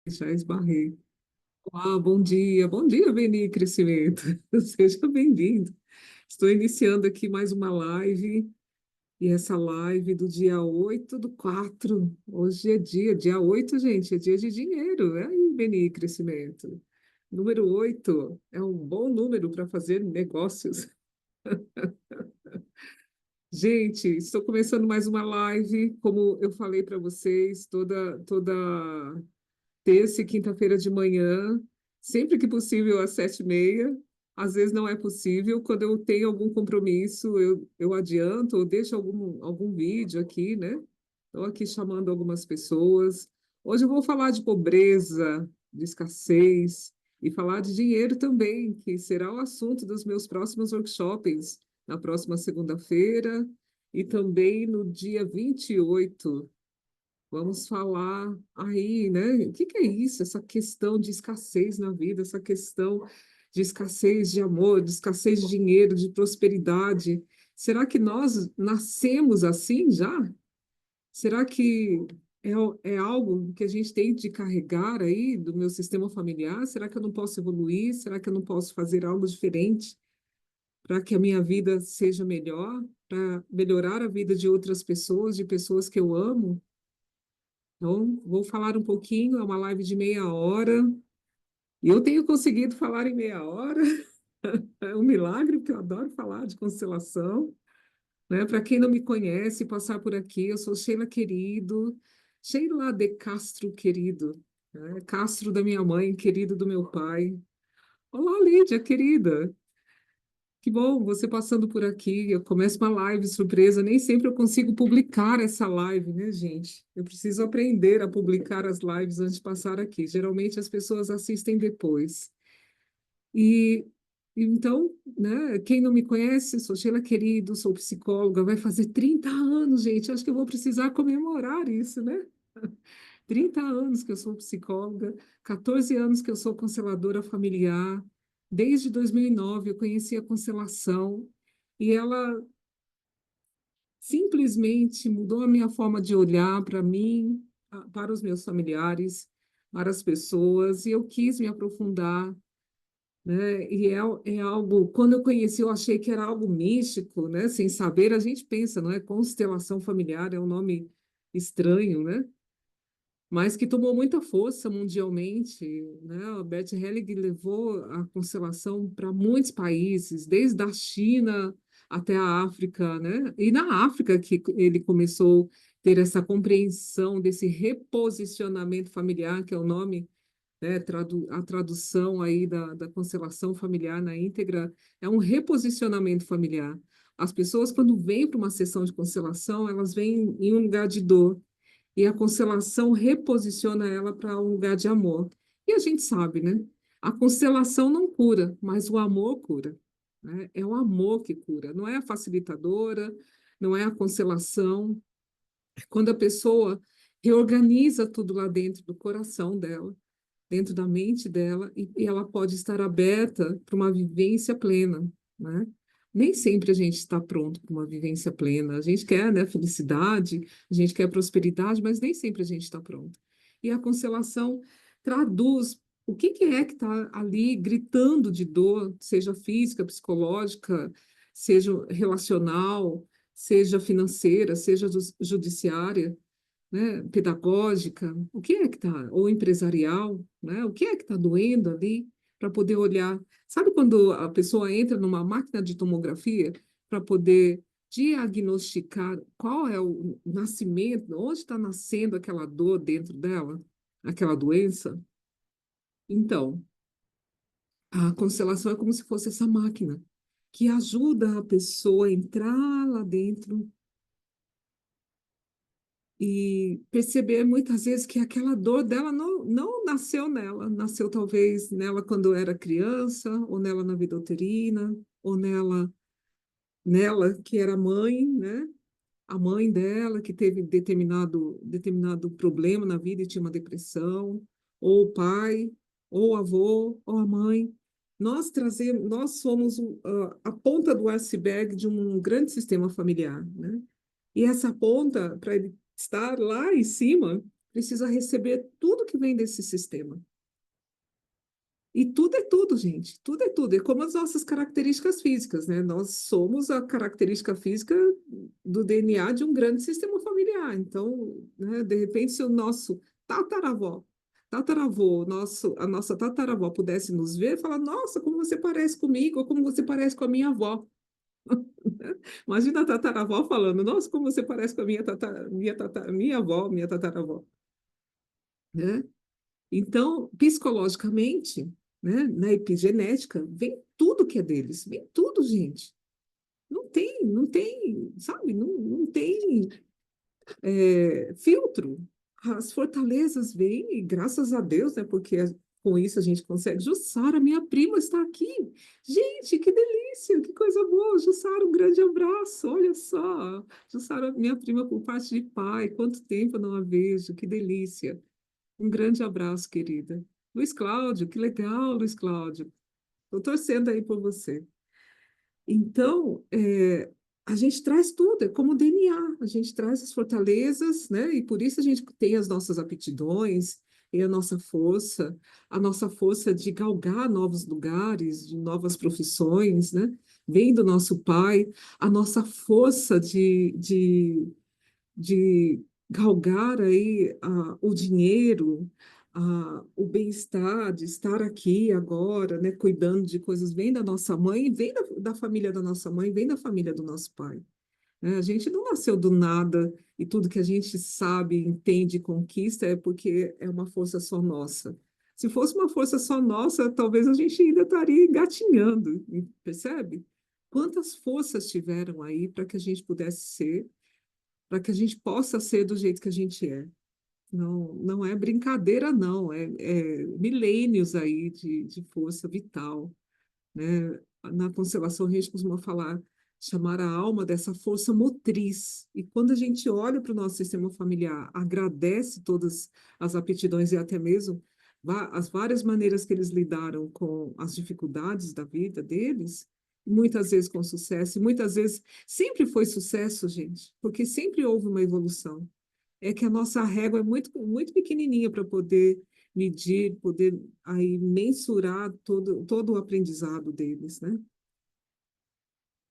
Já esbarrei. Ah, bom dia, Beni Crescimento. Seja bem-vindo. Estou iniciando aqui mais uma live, e essa live do dia 8/4. Hoje é dia 8, gente, é dia de dinheiro. É aí, Beni Crescimento. Número 8 é um bom número para fazer negócios. Gente, estou começando mais uma live, como eu falei para vocês, toda terça e quinta-feira de manhã, sempre que possível às 7h30. Às vezes não é possível. Quando eu tenho algum compromisso, eu adianto ou deixo algum vídeo aqui, né? Estou aqui chamando algumas pessoas. Hoje eu vou falar de pobreza, de escassez e falar de dinheiro também, que será o assunto dos meus próximos workshops na próxima segunda-feira e também no dia 28. Vamos falar aí, né? O que que é isso? Essa questão de escassez na vida, essa questão de escassez de amor, de escassez de dinheiro, de prosperidade. Será que nós nascemos assim já? Será que é algo que a gente tem de carregar aí do meu sistema familiar? Será que eu não posso evoluir? Será que eu não posso fazer algo diferente para que a minha vida seja melhor, para melhorar a vida de outras pessoas, de pessoas que eu amo? Então, vou falar um pouquinho, é uma live de meia hora, e eu tenho conseguido falar em meia hora, é um milagre, porque eu adoro falar de constelação, né? Para quem não me conhece, passar por aqui, eu sou Sheila Querido, Sheila de Castro Querido, né? Castro da minha mãe, querido do meu pai. Olá, Lídia, querida. Que bom, você passando por aqui. Eu começo uma live surpresa. Nem sempre eu consigo publicar essa live, né, gente? Eu preciso aprender a publicar as lives antes de passar aqui. Geralmente as pessoas assistem depois. E então, né, quem não me conhece, sou Sheila Querido, sou psicóloga, vai fazer 30 anos, gente. Acho que eu vou precisar comemorar isso, né? 30 anos que eu sou psicóloga, 14 anos que eu sou consteladora familiar. Desde 2009 eu conheci a constelação e ela simplesmente mudou a minha forma de olhar para mim, para os meus familiares, para as pessoas, e eu quis me aprofundar, né? É algo, quando eu conheci, eu achei que era algo místico, né? Sem saber, a gente pensa, não é? Constelação familiar é um nome estranho, né? Mas que tomou muita força mundialmente, né? A Bert Helling levou a constelação para muitos países, desde a China até a África, né? E na África que ele começou a ter essa compreensão desse reposicionamento familiar, que é o nome, né? A tradução aí da constelação familiar na íntegra é um reposicionamento familiar. As pessoas, quando vêm para uma sessão de constelação, elas vêm em um lugar de dor e a constelação reposiciona ela para um lugar de amor. E a gente sabe, né? A constelação não cura, mas o amor cura, né? É o amor que cura, não é a facilitadora, não é a constelação. É quando a pessoa reorganiza tudo lá dentro do coração dela, dentro da mente dela, e ela pode estar aberta para uma vivência plena, né? Nem sempre a gente está pronto para uma vivência plena. A gente quer, né, felicidade, a gente quer prosperidade, mas nem sempre a gente está pronto. E a constelação traduz o que é que está ali gritando de dor, seja física, psicológica, seja relacional, seja financeira, seja judiciária, né, pedagógica, o que é que está, ou empresarial, né, o que é que está doendo ali, para poder olhar. Sabe quando a pessoa entra numa máquina de tomografia para poder diagnosticar qual é o nascimento, onde está nascendo aquela dor dentro dela, aquela doença? Então, a constelação é como se fosse essa máquina que ajuda a pessoa a entrar lá dentro e perceber muitas vezes que aquela dor dela não nasceu nela, nasceu talvez nela quando era criança, ou nela na vida uterina, ou nela que era mãe, né? A mãe dela que teve determinado problema na vida e tinha uma depressão, ou o pai, ou o avô, ou a mãe. Nós somos a ponta do iceberg de um grande sistema familiar, né? E essa ponta, para ele estar lá em cima, precisa receber tudo que vem desse sistema. E tudo é tudo, gente. Tudo é tudo. É como as nossas características físicas, né? Nós somos a característica física do DNA de um grande sistema familiar. Então, né, de repente, se o nosso tataravó, tataravô, a nossa tataravó pudesse nos ver, falar, nossa, como você parece comigo, ou como você parece com a minha avó. Imagina a tataravó falando, nossa, como você parece com a minha avó, minha tataravó, né? Então, psicologicamente, né, na epigenética, vem tudo que é deles, vem tudo, gente. Não tem, sabe, não tem filtro. As fortalezas vêm, e graças a Deus, né, porque com isso a gente consegue. Jussara, minha prima está aqui. Gente, que delícia, que coisa boa. Jussara, um grande abraço, olha só. Jussara, minha prima por parte de pai, quanto tempo eu não a vejo, que delícia. Um grande abraço, querida. Luiz Cláudio, que legal, Luiz Cláudio. Estou torcendo aí por você. Então, a gente traz tudo, é como DNA, a gente traz as fortalezas, né? E por isso a gente tem as nossas aptidões e a nossa força de galgar novos lugares, de novas profissões, né? Vem do nosso pai, a nossa força de galgar aí o dinheiro, o bem-estar, de estar aqui agora, né, cuidando de coisas, vem da nossa mãe, vem da família da nossa mãe, vem da família do nosso pai. Né? A gente não nasceu do nada e tudo que a gente sabe, entende, conquista é porque é uma força só nossa. Se fosse uma força só nossa, talvez a gente ainda estaria engatinhando, percebe? Quantas forças tiveram aí para que a gente pudesse ser, para que a gente possa ser do jeito que a gente é. Não, não é brincadeira, não. É milênios aí de força vital, né? Na constelação, a gente costuma falar, chamar a alma dessa força motriz. E quando a gente olha para o nosso sistema familiar, agradece todas as aptidões e até mesmo as várias maneiras que eles lidaram com as dificuldades da vida deles, muitas vezes com sucesso, e muitas vezes sempre foi sucesso, gente, porque sempre houve uma evolução. É que a nossa régua é muito, muito pequenininha para poder medir, poder aí mensurar todo o aprendizado deles, né?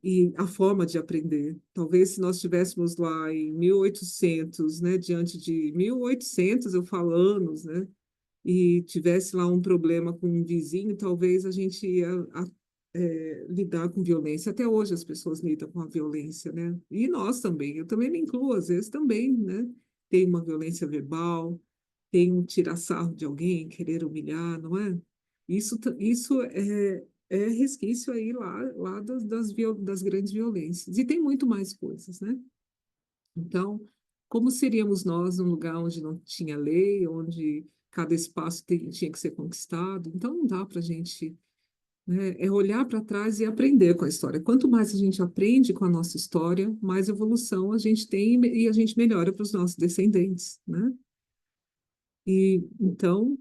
E a forma de aprender. Talvez se nós estivéssemos lá em 1800, né, diante de 1800, eu falo anos, né, e tivesse lá um problema com um vizinho, talvez a gente ia lidar com violência. Até hoje as pessoas lidam com a violência, né? E nós também. Eu também me incluo, às vezes também, né? Tem uma violência verbal, tem um tirar sarro de alguém, querer humilhar, não é? Isso é resquício aí lá das grandes violências. E tem muito mais coisas, né? Então, como seríamos nós num lugar onde não tinha lei, onde cada espaço tinha que ser conquistado? Então, não dá para a gente, né, é olhar para trás e aprender com a história. Quanto mais a gente aprende com a nossa história, mais evolução a gente tem e a gente melhora para os nossos descendentes, né? E então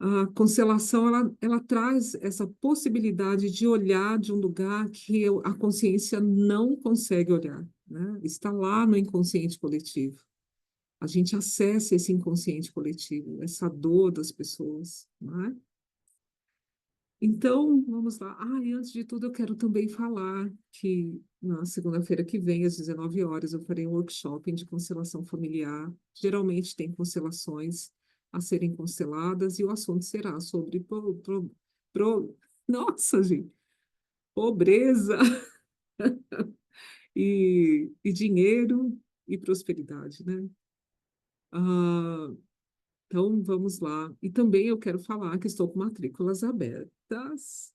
a constelação ela traz essa possibilidade de olhar de um lugar que a consciência não consegue olhar, né? Está lá no inconsciente coletivo. A gente acessa esse inconsciente coletivo, essa dor das pessoas, né? Então, vamos lá. E antes de tudo, eu quero também falar que na segunda-feira que vem, às 19 horas, eu farei um workshop de constelação familiar. Geralmente tem constelações a serem consteladas e o assunto será sobre pro- nossa, gente, pobreza e dinheiro e prosperidade, né? Ah, então, vamos lá. E também eu quero falar que estou com matrículas abertas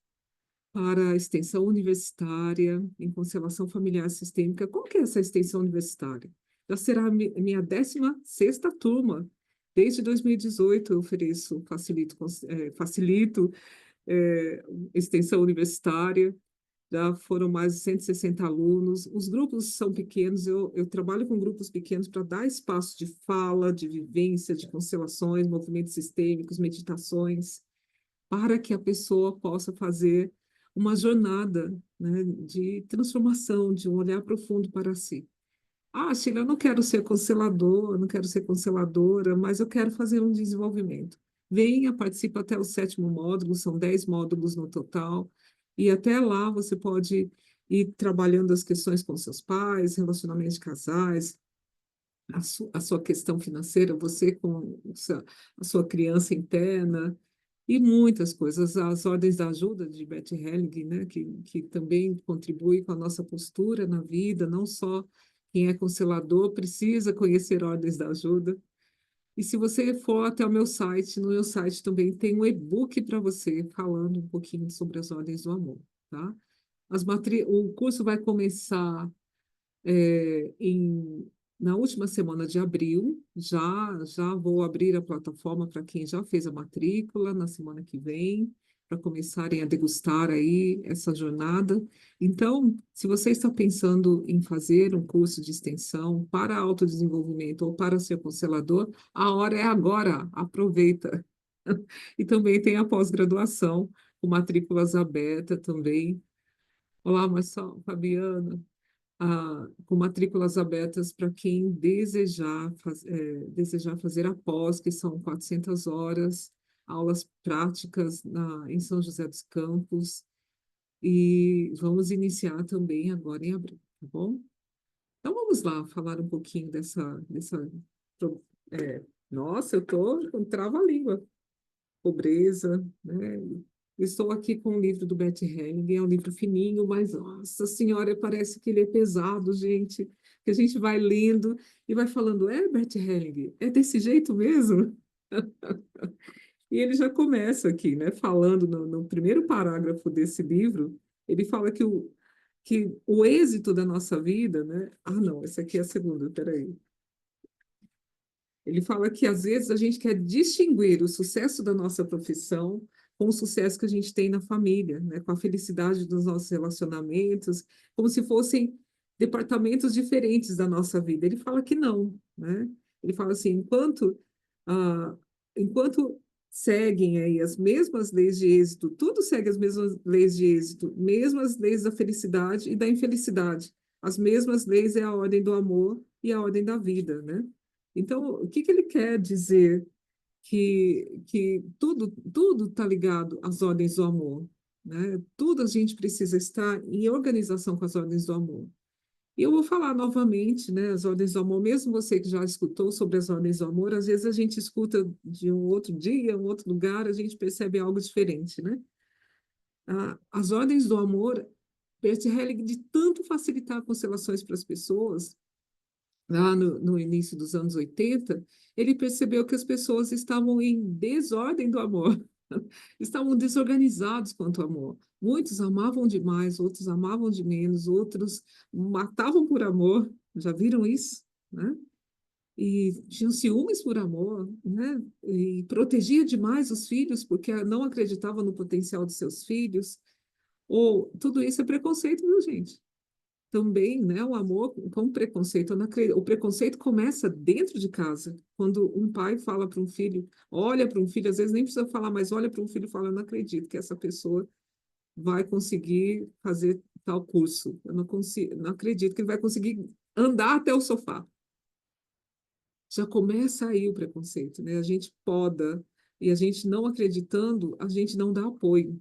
para a extensão universitária em constelação familiar sistêmica. Como que é essa extensão universitária? Já será a minha 16ª turma. Desde 2018 eu ofereço, facilito extensão universitária. Já foram mais de 160 alunos. Os grupos são pequenos, eu trabalho com grupos pequenos para dar espaço de fala, de vivência, de constelações, movimentos sistêmicos, meditações, para que a pessoa possa fazer uma jornada, né, de transformação, de um olhar profundo para si. Ah, Sheila, eu não quero ser constelador, eu não quero ser consteladora, mas eu quero fazer um desenvolvimento. Venha, participa até o sétimo módulo, são 10 módulos no total, e até lá você pode ir trabalhando as questões com seus pais, relacionamentos de casais, a sua questão financeira, você com a sua criança interna, e muitas coisas. As ordens da ajuda de Beth Helling, né, que também contribui com a nossa postura na vida, não só quem é constelador precisa conhecer ordens da ajuda. E se você for até o meu site, no meu site também tem um e-book para você falando um pouquinho sobre as ordens do amor, tá? O curso vai começar em, na última semana de abril. Já vou abrir a plataforma para quem já fez a matrícula na semana que vem, para começarem a degustar aí essa jornada. Então, se você está pensando em fazer um curso de extensão para autodesenvolvimento ou para ser constelador, a hora é agora, aproveita. E também tem a pós-graduação, com matrículas abertas também. Olá, Marcelo, Fabiana, com matrículas abertas para quem desejar fazer a pós, que são 400 horas, aulas práticas em São José dos Campos, e vamos iniciar também agora em abril, tá bom? Então vamos lá falar um pouquinho pro- é, nossa, eu tô com trava-língua, pobreza, né? Estou aqui com o livro do Bert Hellinger, é um livro fininho, mas, nossa senhora, parece que ele é pesado, gente. Que a gente vai lendo e vai falando, é, Bert Hellinger, é desse jeito mesmo? E ele já começa aqui, né, falando no primeiro parágrafo desse livro, ele fala que o êxito da nossa vida, né? Ah, não, essa aqui é a segunda, peraí. Ele fala que às vezes a gente quer distinguir o sucesso da nossa profissão com o sucesso que a gente tem na família, né? Com a felicidade dos nossos relacionamentos, como se fossem departamentos diferentes da nossa vida. Ele fala que não, né? Ele fala assim, ah, enquanto seguem aí as mesmas leis de êxito, tudo segue as mesmas leis de êxito, mesmas leis da felicidade e da infelicidade. As mesmas leis é a ordem do amor e a ordem da vida, né? Então, o que que ele quer dizer que tudo está ligado às ordens do amor, né? Tudo a gente precisa estar em organização com as ordens do amor. E eu vou falar novamente, né, as ordens do amor, mesmo você que já escutou sobre as ordens do amor, às vezes a gente escuta de um outro dia, um outro lugar, a gente percebe algo diferente, né? As ordens do amor, Bert Hellinger, de tanto facilitar constelações para as pessoas, lá no início dos anos 80, ele percebeu que as pessoas estavam em desordem do amor, estavam desorganizados quanto ao amor. Muitos amavam demais, outros amavam de menos, outros matavam por amor, já viram isso? Né? E tinham ciúmes por amor, né? E protegia demais os filhos porque não acreditava no potencial de seus filhos. Ou tudo isso é preconceito, viu, gente? Também, né, o amor com preconceito. Eu não acredito. O preconceito começa dentro de casa. Quando um pai fala para um filho, olha para um filho, às vezes nem precisa falar, mas olha para um filho e fala, eu não acredito que essa pessoa vai conseguir fazer tal curso. Eu não consigo, não acredito que ele vai conseguir andar até o sofá. Já começa aí o preconceito, né? A gente poda e a gente não acreditando, a gente não dá apoio,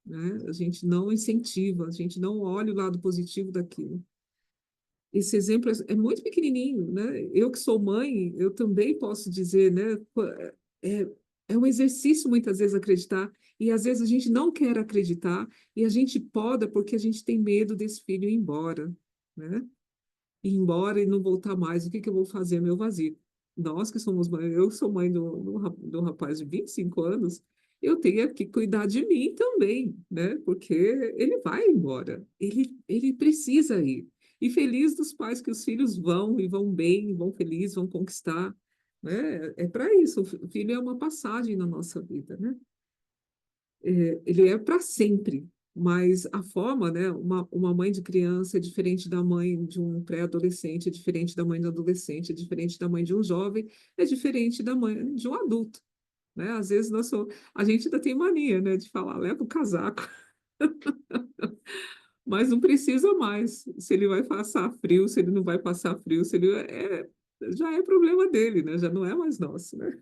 né? A gente não incentiva, a gente não olha o lado positivo daquilo. Esse exemplo é muito pequenininho, né? Eu que sou mãe, eu também posso dizer, né? É, é um exercício muitas vezes acreditar, e às vezes a gente não quer acreditar, e a gente poda porque a gente tem medo desse filho ir embora, né? Ir embora e não voltar mais. O que que eu vou fazer? Meu vazio. Nós que somos mãe, eu sou mãe do rapaz de 25 anos, eu tenho que cuidar de mim também, né? Porque ele vai embora, ele precisa ir. E feliz dos pais que os filhos vão e vão bem, vão felizes, vão conquistar, né? É para isso, o filho é uma passagem na nossa vida, né? Ele é para sempre, mas a forma, né? Uma mãe de criança é diferente da mãe de um pré-adolescente, é diferente da mãe do adolescente, é diferente da mãe de um jovem, é diferente da mãe de um adulto, né? Às vezes a gente ainda tem mania, né, de falar, leva o casaco. mas não precisa mais. Se ele vai passar frio, se ele não vai passar frio, se ele já é problema dele, né? Já não é mais nosso, né?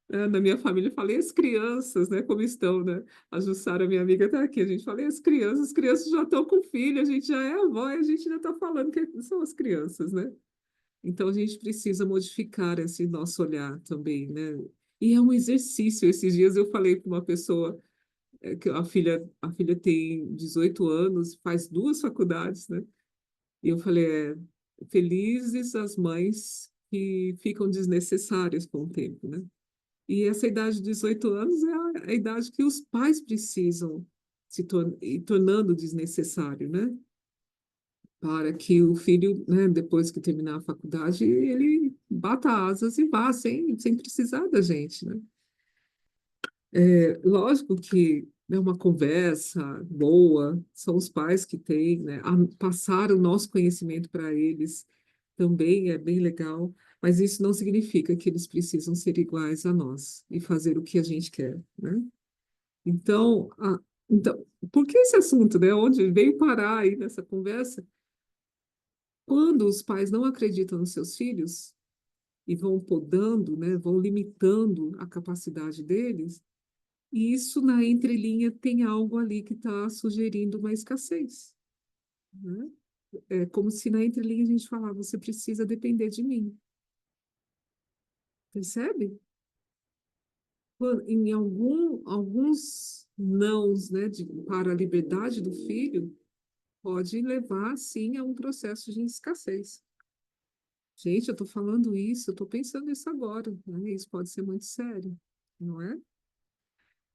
Na minha família, eu falei as crianças, né? Como estão, né? A Jussara, minha amiga, está aqui. A gente falei as crianças já estão com filho, a gente já é avó e a gente ainda está falando que são as crianças, né? Então, a gente precisa modificar esse nosso olhar também, né? E é um exercício. Esses dias eu falei com uma pessoa que a filha tem 18 anos, faz duas faculdades, né? E eu falei, felizes as mães que ficam desnecessárias com o tempo, né? E essa idade de 18 anos é a idade que os pais precisam ir tornando desnecessário, né? Para que o filho, né, depois que terminar a faculdade, ele bata asas e vá sem precisar da gente, né? Lógico que é uma conversa boa, são os pais que têm, né? Passar o nosso conhecimento para eles também é bem legal, mas isso não significa que eles precisam ser iguais a nós e fazer o que a gente quer, né? Então, então, por que esse assunto, né? Onde veio parar aí nessa conversa? Quando os pais não acreditam nos seus filhos e vão podando, né? Vão limitando a capacidade deles, e isso, na entrelinha, tem algo ali que está sugerindo uma escassez, né? É como se na entrelinha a gente falar, você precisa depender de mim, percebe? Em alguns nãos, né, para a liberdade do filho, pode levar, sim, a um processo de escassez. Gente, eu estou falando isso, eu estou pensando isso agora, né? Isso pode ser muito sério, não é?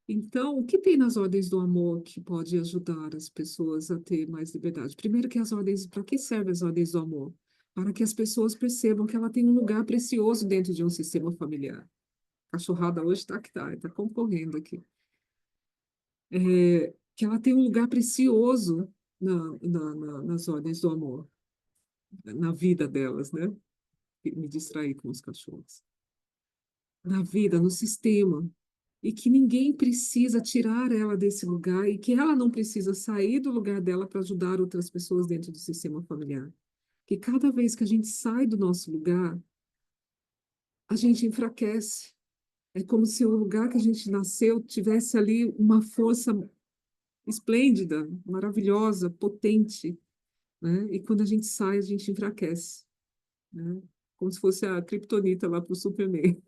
Então, o que tem nas ordens do amor que pode ajudar as pessoas a ter mais liberdade? Primeiro que as ordens, para que servem as ordens do amor? Para que as pessoas percebam que ela tem um lugar precioso dentro de um sistema familiar. A cachorrada hoje está que tá concorrendo aqui. Que ela tem um lugar precioso nas ordens do amor, na vida delas, né? Me distrair com os cachorros. Na vida, no sistema. E que ninguém precisa tirar ela desse lugar e que ela não precisa sair do lugar dela para ajudar outras pessoas dentro do sistema familiar. Que cada vez que a gente sai do nosso lugar, a gente enfraquece. É como se o lugar que a gente nasceu tivesse ali uma força esplêndida, maravilhosa, potente, né? E quando a gente sai, a gente enfraquece, né? Como se fosse a kriptonita lá para o Superman.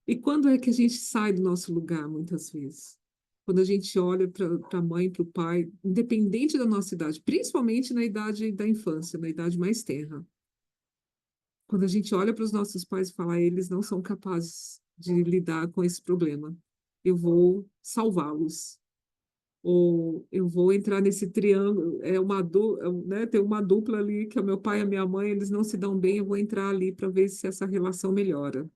E quando é que a gente sai do nosso lugar, muitas vezes? Quando a gente olha para a mãe, para o pai, independente da nossa idade, principalmente na idade da infância, na idade mais tenra. Quando a gente olha para os nossos pais e fala, eles não são capazes de lidar com esse problema, eu vou salvá-los. Ou eu vou entrar nesse triângulo, né, tem uma dupla ali, que é o meu pai e a minha mãe, eles não se dão bem, eu vou entrar ali para ver se essa relação melhora.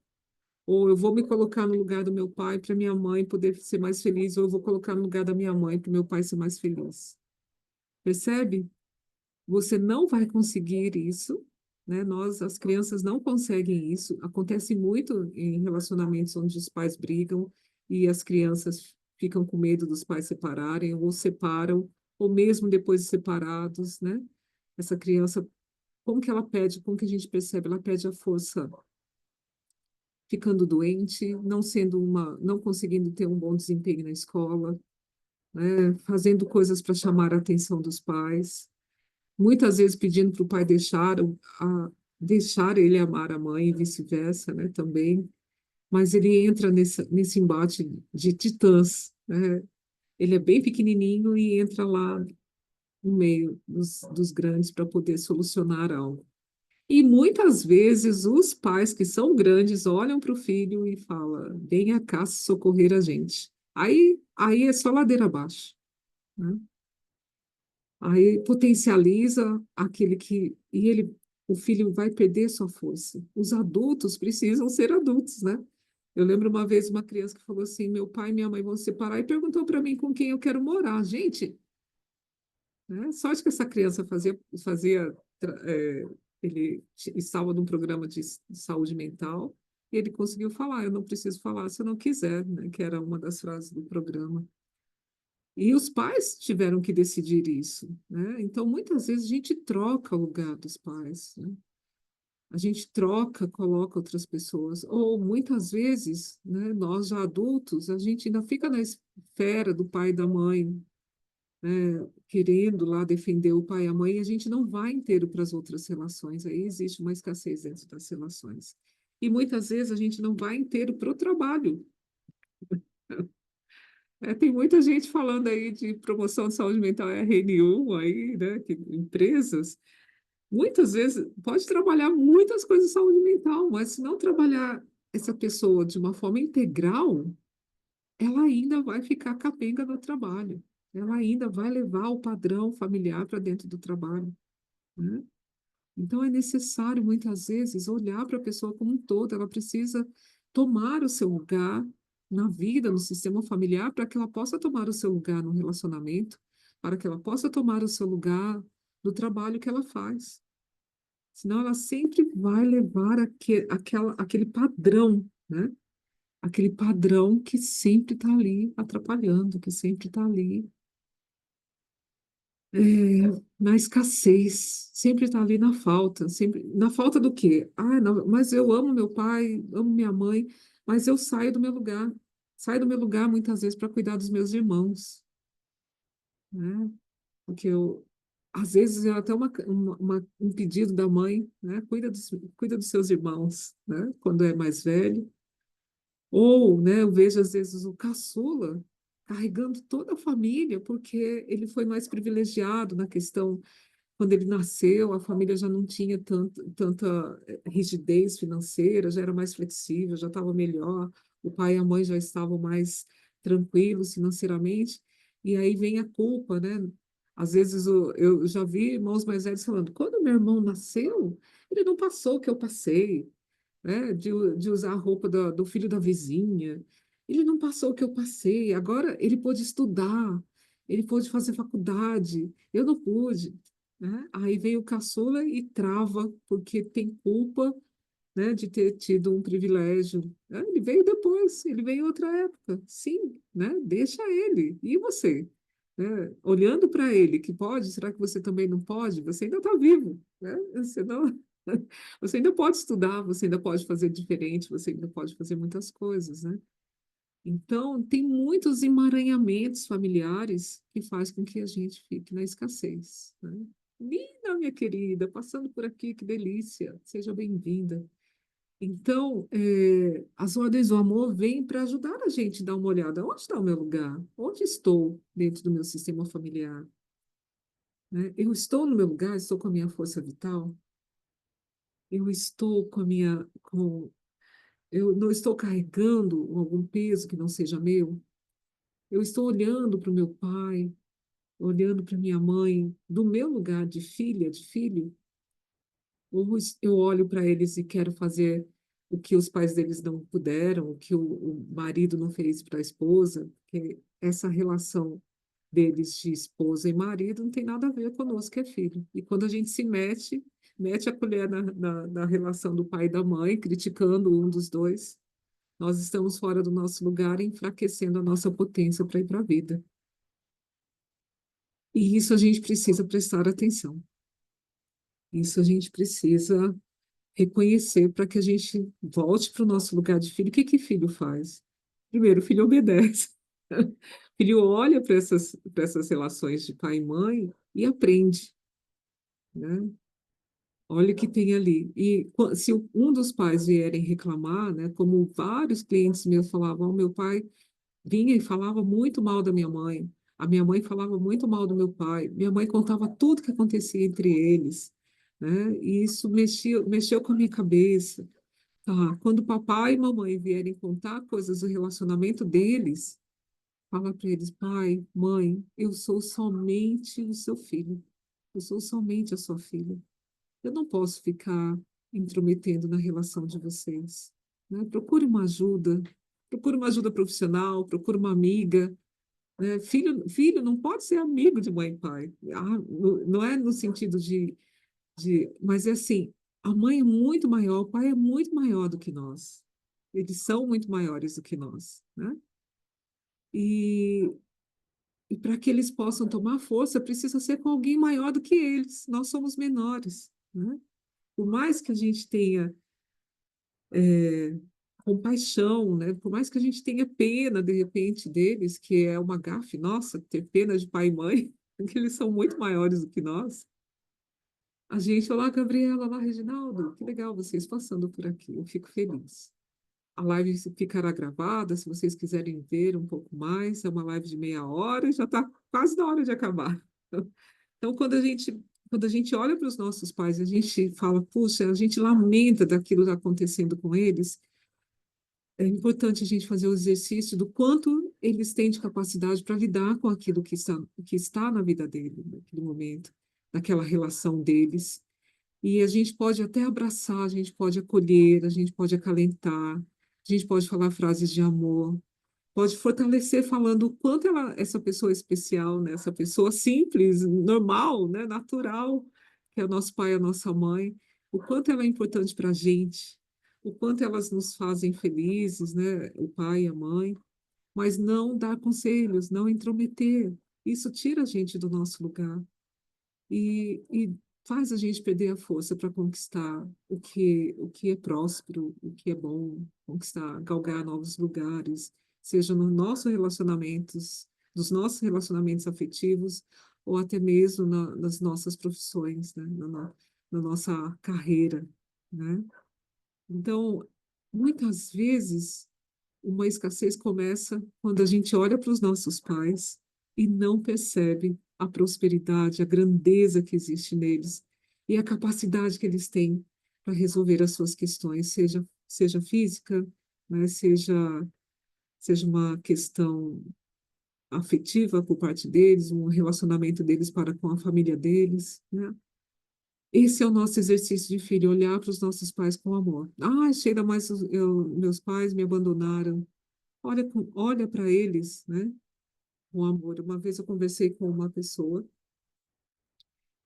Ou eu vou me colocar no lugar do meu pai para minha mãe poder ser mais feliz, ou eu vou colocar no lugar da minha mãe para meu pai ser mais feliz. Percebe? Você não vai conseguir isso, né? Nós, as crianças, não conseguem isso. Acontece muito em relacionamentos onde os pais brigam e as crianças ficam com medo dos pais separarem, ou separam, ou mesmo depois de separados, né? Essa criança, como que ela perde, como que a gente percebe? Ela perde a força ficando doente, não conseguindo ter um bom desempenho na escola, né? Fazendo coisas para chamar a atenção dos pais, muitas vezes pedindo para o pai deixar ele amar a mãe e vice-versa, né? Também, mas ele entra nesse embate de titãs, né? Ele é bem pequenininho e entra lá no meio dos grandes para poder solucionar algo. E muitas vezes os pais que são grandes olham para o filho e falam: venha cá socorrer a gente. Aí é só ladeira abaixo, né? Aí potencializa aquele que. O filho vai perder sua força. Os adultos precisam ser adultos, né? Eu lembro uma vez uma criança que falou assim: meu pai e minha mãe vão se separar e perguntou para mim com quem eu quero morar. Gente, né? Sorte que essa criança fazia ele estava num programa de saúde mental e ele conseguiu falar, eu não preciso falar se eu não quiser, né? Que era uma das frases do programa. E os pais tiveram que decidir isso, né? Então, muitas vezes a gente troca o lugar dos pais, né? A gente troca, coloca outras pessoas. Ou muitas vezes, né, nós já adultos, a gente ainda fica na esfera do pai e da mãe, né, querendo lá defender o pai e a mãe, e a gente não vai inteiro para as outras relações. Aí existe uma escassez dentro das relações. E muitas vezes a gente não vai inteiro para o trabalho. Tem muita gente falando aí de promoção de saúde mental RN1 aí, né, empresas. Muitas vezes pode trabalhar muitas coisas de saúde mental, mas se não trabalhar essa pessoa de uma forma integral, ela ainda vai ficar capenga no trabalho. Ela ainda vai levar o padrão familiar para dentro do trabalho, né? Então é necessário muitas vezes olhar para a pessoa como um todo. Ela precisa tomar o seu lugar na vida, no sistema familiar, para que ela possa tomar o seu lugar no relacionamento, para que ela possa tomar o seu lugar no trabalho que ela faz. Senão ela sempre vai levar aquele padrão, né? Aquele padrão que sempre está ali atrapalhando, que sempre está ali é, na escassez, sempre está ali na falta, sempre na falta do quê? Ah, não, mas eu amo meu pai, amo minha mãe, mas eu saio do meu lugar muitas vezes para cuidar dos meus irmãos, né? Porque eu às vezes é até um pedido da mãe, né? Cuida dos seus irmãos, né? Quando é mais velho. Ou, né, eu vejo às vezes o caçula carregando toda a família, porque ele foi mais privilegiado na questão, quando ele nasceu, a família já não tinha tanta rigidez financeira, já era mais flexível, já estava melhor, o pai e a mãe já estavam mais tranquilos financeiramente, e aí vem a culpa, né? Às vezes eu já vi irmãos mais velhos falando, quando meu irmão nasceu, ele não passou o que eu passei, né, de usar a roupa do filho da vizinha. Ele não passou o que eu passei, agora ele pôde estudar, ele pôde fazer faculdade, eu não pude, né? Aí vem o caçula e trava, porque tem culpa, né, de ter tido um privilégio. Ele veio depois, ele veio em outra época, sim, né? Deixa ele. E você? Né? Olhando para ele, que pode, será que você também não pode? Você ainda está vivo, né? Você não, você ainda pode estudar, você ainda pode fazer diferente, você ainda pode fazer muitas coisas, né? Então, tem muitos emaranhamentos familiares que faz com que a gente fique na escassez, né? Linda, minha querida, passando por aqui, que delícia. Seja bem-vinda. Então, as ordens do amor vêm para ajudar a gente a dar uma olhada. Onde está o meu lugar? Onde estou dentro do meu sistema familiar? Né? Eu estou no meu lugar? Estou com a minha força vital? Eu estou com a minha, com, eu não estou carregando algum peso que não seja meu? Eu estou olhando para o meu pai, olhando para minha mãe, do meu lugar de filha, de filho? Ou eu olho para eles e quero fazer o que os pais deles não puderam, o que o marido não fez para a esposa, porque essa relação deles de esposa e marido não tem nada a ver conosco que é filho. E quando a gente se mete a colher na relação do pai e da mãe, criticando um dos dois, nós estamos fora do nosso lugar, enfraquecendo a nossa potência para ir para a vida. E isso a gente precisa prestar atenção. Isso a gente precisa reconhecer para que a gente volte para o nosso lugar de filho. O que que filho faz? Primeiro, o filho obedece. O filho olha para essas relações de pai e mãe e aprende, né? Olha o que tem ali. E se um dos pais vierem reclamar, né, como vários clientes meus falavam, "Ó, meu pai vinha e falava muito mal da minha mãe, a minha mãe falava muito mal do meu pai, minha mãe contava tudo que acontecia entre eles, né? E isso mexeu com a minha cabeça. Tá, quando papai e mamãe vierem contar coisas do relacionamento deles, fala para eles, pai, mãe, eu sou somente o seu filho. Eu sou somente a sua filha. Eu não posso ficar intrometendo na relação de vocês, né? Procure uma ajuda profissional, procure uma amiga, né? Filho não pode ser amigo de mãe e pai. Não é no sentido mas é assim, a mãe é muito maior, o pai é muito maior do que nós. Eles são muito maiores do que nós, né? E E para que eles possam tomar força, precisa ser com alguém maior do que eles. Nós somos menores, né? Por mais que a gente tenha compaixão, né? Por mais que a gente tenha pena, de repente, deles, que é uma gafe nossa, ter pena de pai e mãe, porque eles são muito maiores do que nós. A gente, olá, Gabriela, olá, Reginaldo, que legal vocês passando por aqui, eu fico feliz. A live ficará gravada, se vocês quiserem ver um pouco mais, é uma live de meia hora e já está quase na hora de acabar. Então, quando a gente olha para os nossos pais, a gente fala, puxa, a gente lamenta daquilo que está acontecendo com eles, é importante a gente fazer o exercício do quanto eles têm de capacidade para lidar com aquilo que está na vida dele, naquele momento, naquela relação deles. E a gente pode até abraçar, a gente pode acolher, a gente pode acalentar, a gente pode falar frases de amor, pode fortalecer falando o quanto essa pessoa é especial, né? Essa pessoa simples, normal, né? Natural, que é o nosso pai e a nossa mãe, o quanto ela é importante para a gente, o quanto elas nos fazem felizes, né? O pai e a mãe, mas não dar conselhos, não intrometer. Isso tira a gente do nosso lugar e faz a gente perder a força para conquistar o que é próspero, o que é bom, conquistar, galgar novos lugares, seja nos nossos relacionamentos, nos nossos relacionamentos afetivos, ou até mesmo nas nossas profissões, né? Na nossa carreira, né? Então, muitas vezes, uma escassez começa quando a gente olha para os nossos pais e não percebe a prosperidade, a grandeza que existe neles e a capacidade que eles têm para resolver as suas questões, seja física, né, seja uma questão afetiva por parte deles, um relacionamento deles para com a família deles, né? Esse é o nosso exercício de filho, olhar para os nossos pais com amor. Ah, Sheila, mas meus pais me abandonaram. Olha para eles, né, com amor. Uma vez eu conversei com uma pessoa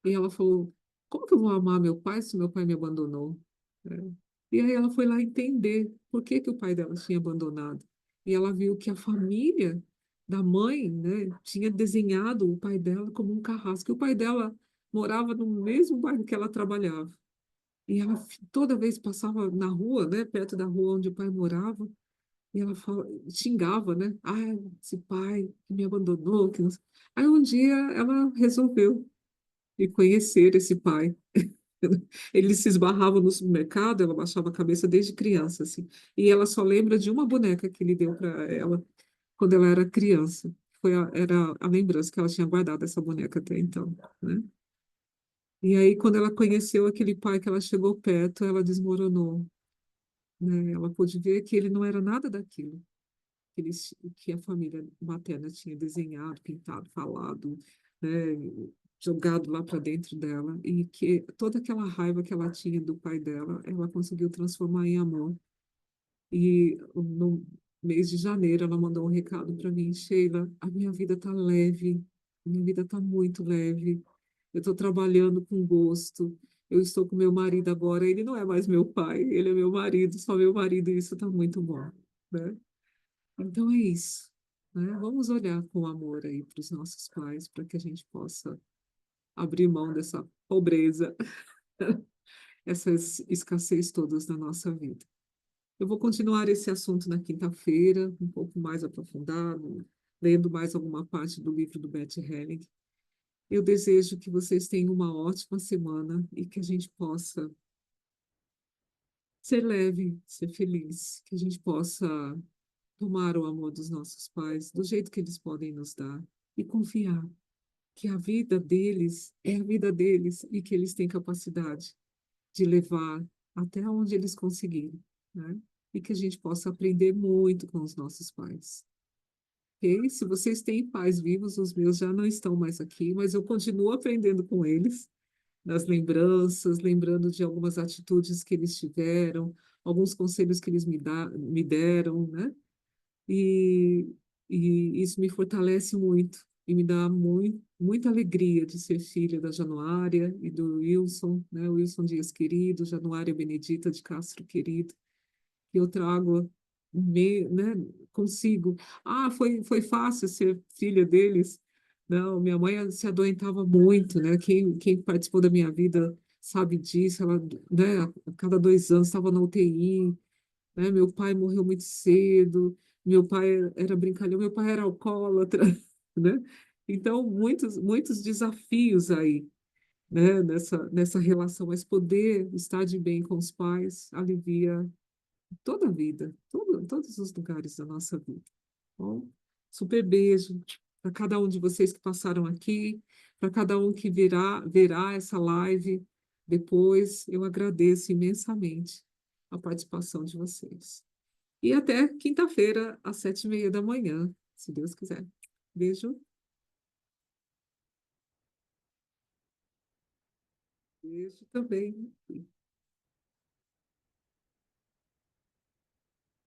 e ela falou: como que eu vou amar meu pai se meu pai me abandonou? É. E aí ela foi lá entender por que que o pai dela tinha abandonado. E ela viu que a família da mãe, né, tinha desenhado o pai dela como um carrasco. E o pai dela morava no mesmo bairro que ela trabalhava. E ela toda vez passava na rua, né, perto da rua onde o pai morava, e ela xingava, né? Ah, esse pai que me abandonou. Que não sei. Aí um dia ela resolveu ir conhecer esse pai. Eles se esbarravam no supermercado, ela baixava a cabeça desde criança, assim. E ela só lembra de uma boneca que ele deu para ela quando ela era criança. Era a lembrança que ela tinha guardado essa boneca até então, né? E aí, quando ela conheceu aquele pai que ela chegou perto, ela desmoronou, né? Ela pôde ver que ele não era nada daquilo que a família materna tinha desenhado, pintado, falado, né, jogado lá para dentro dela, e que toda aquela raiva que ela tinha do pai dela, ela conseguiu transformar em amor. E no mês de janeiro, ela mandou um recado para mim: Sheila, a minha vida tá leve, a minha vida tá muito leve, eu estou trabalhando com gosto. Eu estou com meu marido agora, ele não é mais meu pai, ele é meu marido, só meu marido, e isso está muito bom, né? Então é isso, né? Vamos olhar com amor aí para os nossos pais, para que a gente possa abrir mão dessa pobreza, essas escassez todas na nossa vida. Eu vou continuar esse assunto na quinta-feira, um pouco mais aprofundado, lendo mais alguma parte do livro do Bert Helling. Eu desejo que vocês tenham uma ótima semana e que a gente possa ser leve, ser feliz, que a gente possa tomar o amor dos nossos pais do jeito que eles podem nos dar e confiar que a vida deles é a vida deles e que eles têm capacidade de levar até onde eles conseguirem, né? E que a gente possa aprender muito com os nossos pais. Ok? Se vocês têm pais vivos, os meus já não estão mais aqui, mas eu continuo aprendendo com eles, nas lembranças, lembrando de algumas atitudes que eles tiveram, alguns conselhos que eles me deram, né? E, e isso me fortalece muito e me dá muita alegria de ser filha da Januária e do Wilson, né? O Wilson Dias querido, Januária Benedita de Castro querido, que eu trago, né, consigo. Ah, foi fácil ser filha deles. Não, minha mãe se adoentava muito, né? Quem participou da minha vida sabe disso. Ela, né, a cada 2 anos estava na UTI, né? Meu pai morreu muito cedo. Meu pai era brincalhão, meu pai era alcoólatra, né? Então, muitos desafios aí, né? Nessa relação. Mas poder estar de bem com os pais alivia toda a vida, todos os lugares da nossa vida. Bom, super beijo para cada um de vocês que passaram aqui, para cada um que verá essa live depois. Eu agradeço imensamente a participação de vocês. E até quinta-feira, às 7h30 da manhã, se Deus quiser. Beijo, beijo também.